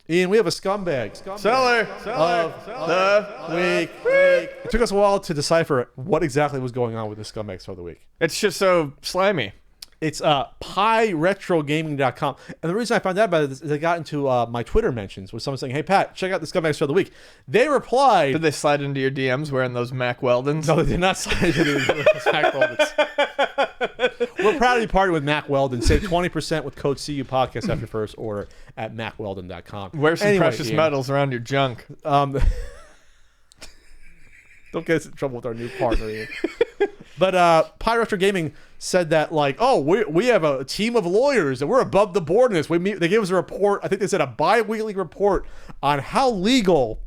Ian, we have a scumbag. Seller of the week. It took us a while to decipher what exactly was going on with the scumbag of the week. It's just so slimy. It's PyRetroGaming.com. And the reason I found out about it is I got into my Twitter mentions with someone saying, hey, Pat, check out the scumbag of the week. They replied... Did they slide into your DMs wearing those Mac Weldons? No, they did not slide into those Mac Weldons. We're proud to be partnered with Mac Weldon. Save 20% with code CU Podcast after first order at MacWeldon.com. Wear some precious metals around your junk. Don't get us in trouble with our new partner, Ian. But Pi Retro Gaming said that, like, oh, we have a team of lawyers and we're above the board in this. They gave us a report. I think they said a bi-weekly report on how legal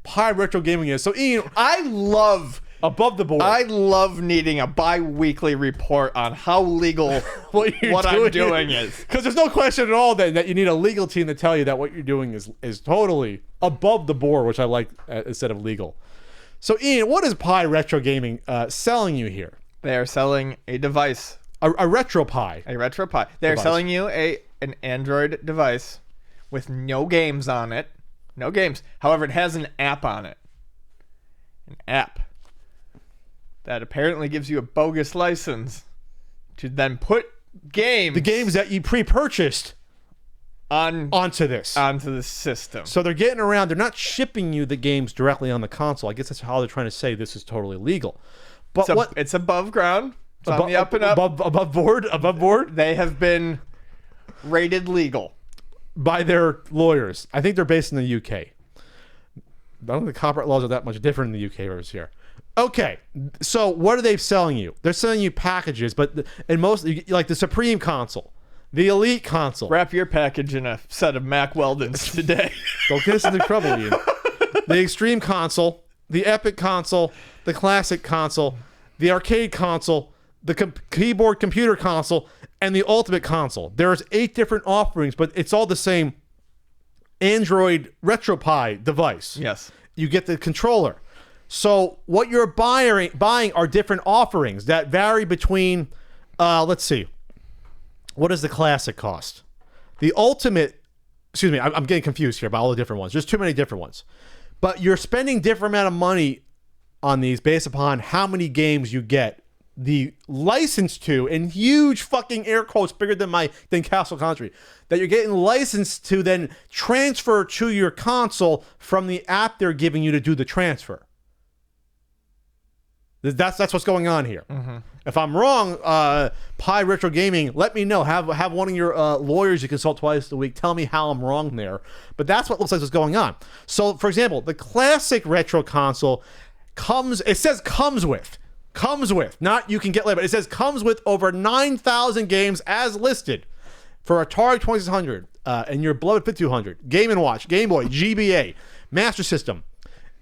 Pi Retro Gaming is. So, Ian, I love above the board. I love needing a bi-weekly report on how legal what I'm doing is. Because there's no question at all that you need a legal team to tell you that what you're doing is totally above the board, which I like instead of legal. So, Ian, what is Pi Retro Gaming selling you here? They are selling a device. A RetroPie. A RetroPie. They're selling you an Android device with no games on it. No games. However, it has an app on it. An app that apparently gives you a bogus license to then put games... The games that you pre-purchased onto the system. So they're getting around. They're not shipping you the games directly on the console. I guess that's how they're trying to say this is totally legal. But it's above ground. It's on the up and up. Above board. They have been rated legal by their lawyers. I think they're based in the UK. I don't think the copyright laws are that much different in the UK versus here. Okay, so what are they selling you? They're selling you packages, but in most, like the Supreme console, the Elite console. Wrap your package in a set of Mac Weldons today. Don't get us into trouble, Ian. The Extreme console, the Epic console, the Classic console, the Arcade console, the keyboard computer console, and the Ultimate console. There's 8 different offerings, but it's all the same Android RetroPie device. Yes. You get the controller. So what you're buying are different offerings that vary between, let's see, what does the Classic cost? The Ultimate, excuse me, I'm getting confused here about all the different ones. There's too many different ones. But you're spending different amount of money on these based upon how many games you get the license to, in huge fucking air quotes bigger than Castle Country, that you're getting licensed to then transfer to your console from the app they're giving you to do the transfer. That's what's going on here. Mm-hmm. If I'm wrong, Pi Retro Gaming, let me know. Have one of your lawyers you consult twice a week tell me how I'm wrong there. But that's what looks like is going on. So, for example, the Classic Retro console comes with, not you can get later, but it says comes with over 9,000 games as listed for Atari 2600 and your beloved 5200, Game & Watch, Game Boy, GBA, Master System.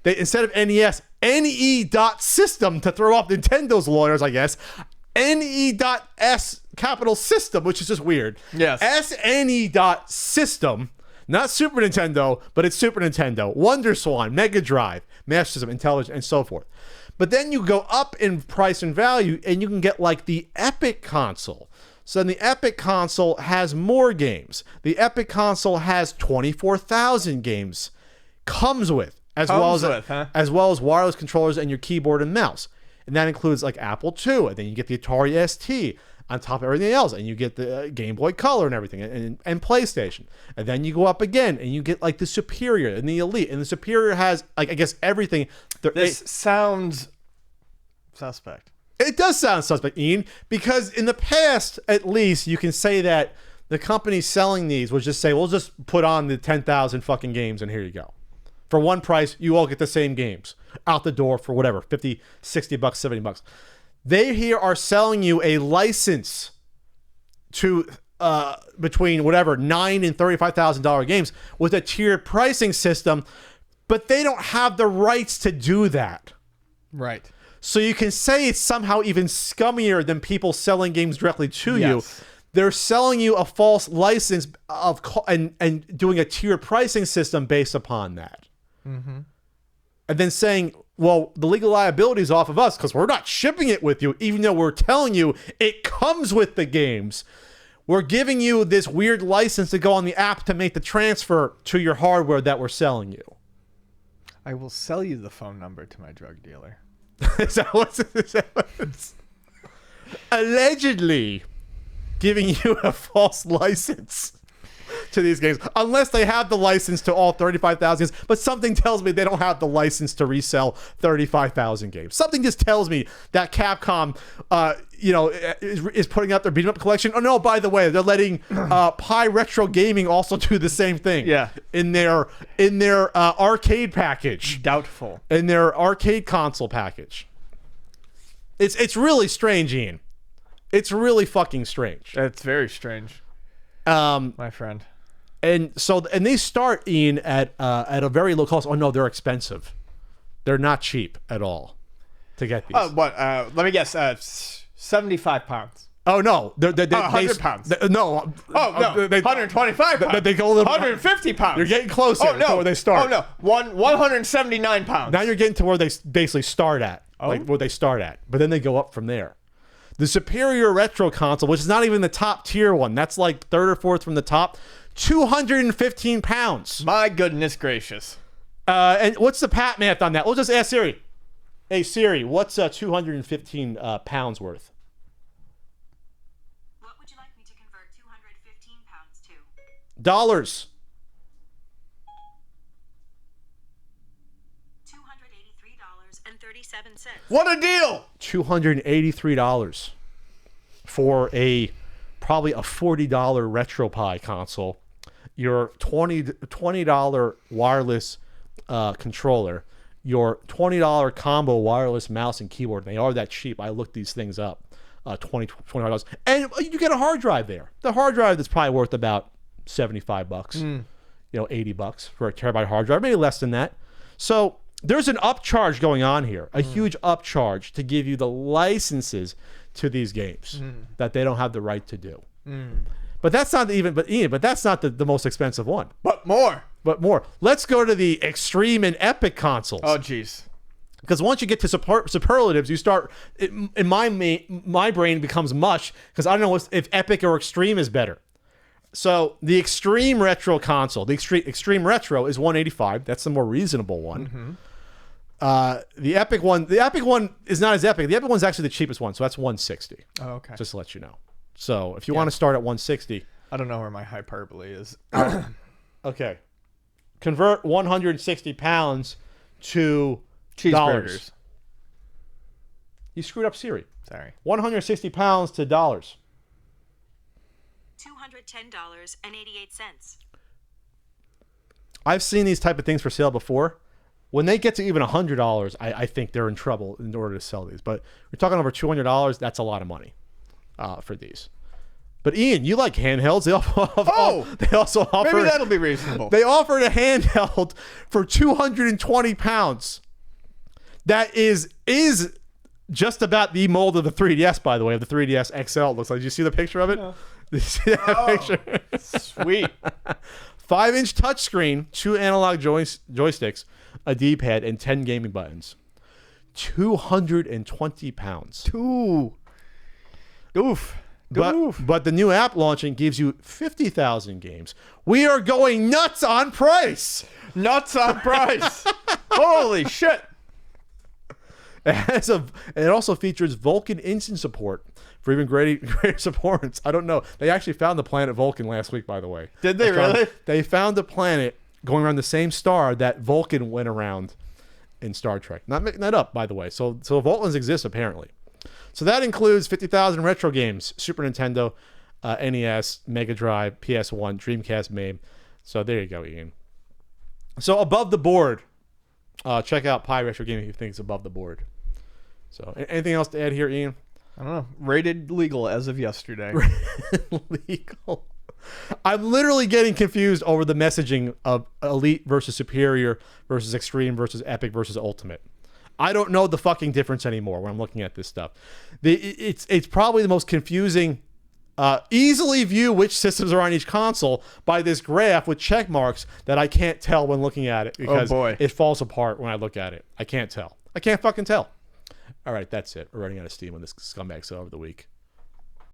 They, instead of NES, NE.System to throw off Nintendo's lawyers, I guess. NE.S capital System, which is just weird. Yes. SNE.System, not Super Nintendo, but it's Super Nintendo. Wonder Swan, Mega Drive, Master System, Intelligent, and so forth. But then you go up in price and value, and you can get like the Epic console. So then the Epic console has more games. The Epic console has 24,000 games. Comes with. As well as wireless controllers and your keyboard and mouse. And that includes like Apple II, and then you get the Atari ST on top of everything else, and you get the Game Boy Color and everything, and PlayStation. And then you go up again, and you get like the Superior and the Elite, and the Superior has like I guess everything. This sounds suspect. It does sound suspect, Ian, because in the past, at least, you can say that the company selling these would just say, we'll just put on the 10,000 fucking games, and here you go. For one price, you all get the same games out the door for whatever, 50, 60 bucks, 70 bucks. They here are selling you a license to between whatever $9,000 and $35,000 games with a tiered pricing system, but they don't have the rights to do that. Right. So you can say it's somehow even scummier than people selling games directly to you. They're selling you a false license and doing a tiered pricing system based upon that. Mm-hmm. And then saying, well, the legal liability is off of us because we're not shipping it with you, even though we're telling you it comes with the games. we're giving you this weird license to go on the app to make the transfer to your hardware that we're selling you. I will sell you the phone number to my drug dealer. Is that what's allegedly giving you a false license to these games, unless they have the license to all 35,000 games. But something tells me they don't have the license to resell 35,000 games. Something just tells me that Capcom, is putting out their beat 'em up collection. Oh no, by the way, they're letting Pi Retro Gaming also do the same thing. Yeah. In their arcade package. Doubtful. In their arcade console package. It's really strange, Ian. It's really fucking strange. That's very strange. My friend. And they start, Ian, at a very low cost. Oh no, they're expensive. They're not cheap at all to get these. Let me guess. 75 pounds. Oh no, they're 100 pounds. No. Oh no, 125 pounds. They go a little. 150 pounds. You're getting closer to where they start. Oh no, 179 pounds. Now you're getting to where they basically start at, like where they start at, but then they go up from there. The Superior Retro Console, which is not even the top tier one, that's like third or fourth from the top, 215 pounds. My goodness gracious. And what's the pat math on that? We'll just ask Siri. Hey Siri, what's 215 pounds worth? What would you like me to convert 215 pounds to? Dollars. $283.37. What a deal! $283 for probably a $40 RetroPie console, your $20 wireless controller, your $20 combo wireless mouse and keyboard. They are that cheap. I looked these things up. $25, and you get a hard drive there. The hard drive that's probably worth about $75. $80 for a terabyte hard drive, maybe less than that. So there's an upcharge going on here, a huge upcharge to give you the licenses to these games that they don't have the right to do. But that's not but that's not the most expensive one. But more. Let's go to the Extreme and Epic consoles. Oh, jeez. Because once you get to superlatives, you start. In my brain becomes mush because I don't know if Epic or Extreme is better. So the Extreme Retro console, the Extreme Retro is $185. That's the more reasonable one. The Epic one is not as epic. The Epic one's actually the cheapest one, so that's $160. Oh, okay. Just to let you know. So if you want to start at $160, I don't know where my hyperbole is. okay, convert 160 pounds to Cheeseburgers. dollars. You screwed up Siri. Sorry. 160 pounds to dollars. $210.88. I've seen these type of things for sale before. When they get to even $100, I think they're in trouble in order to sell these. But we're talking over $200. That's a lot of money for these. But Ian, you like handhelds? They also offer. Maybe that'll be reasonable. They offered a handheld for 220 pounds. That is just about the mold of the 3DS, by the way, of the 3DS XL. It looks like. Did you see the picture of it? No. Did you see that picture? Sweet. 5-inch touchscreen, 2 analog joysticks, a D-pad, and 10 gaming buttons. 220 pounds. Oof. But the new app launching gives you 50,000 games. We are going nuts on price. Holy shit. It also features Vulkan instant support for even greater supports. I don't know. They actually found the planet Vulcan last week, by the way. Did they really? They found the planet going around the same star that Vulcan went around in Star Trek. Not making that up, by the way. So Vulcans exist, apparently. So that includes 50,000 retro games, Super Nintendo, NES, Mega Drive, PS1, Dreamcast, MAME. So there you go, Ian. So above the board, check out Pi Retro Gaming if you think it's above the board. So anything else to add here, Ian? I don't know. Rated legal as of yesterday. Legal. I'm literally getting confused over the messaging of Elite versus Superior versus Extreme versus Epic versus Ultimate. I don't know the fucking difference anymore when I'm looking at this stuff. It's probably the most confusing. Easily view which systems are on each console by this graph with check marks that I can't tell when looking at it because it falls apart when I look at it. I can't tell. I can't fucking tell. All right, that's it. We're running out of steam on this scumbag sale over the week.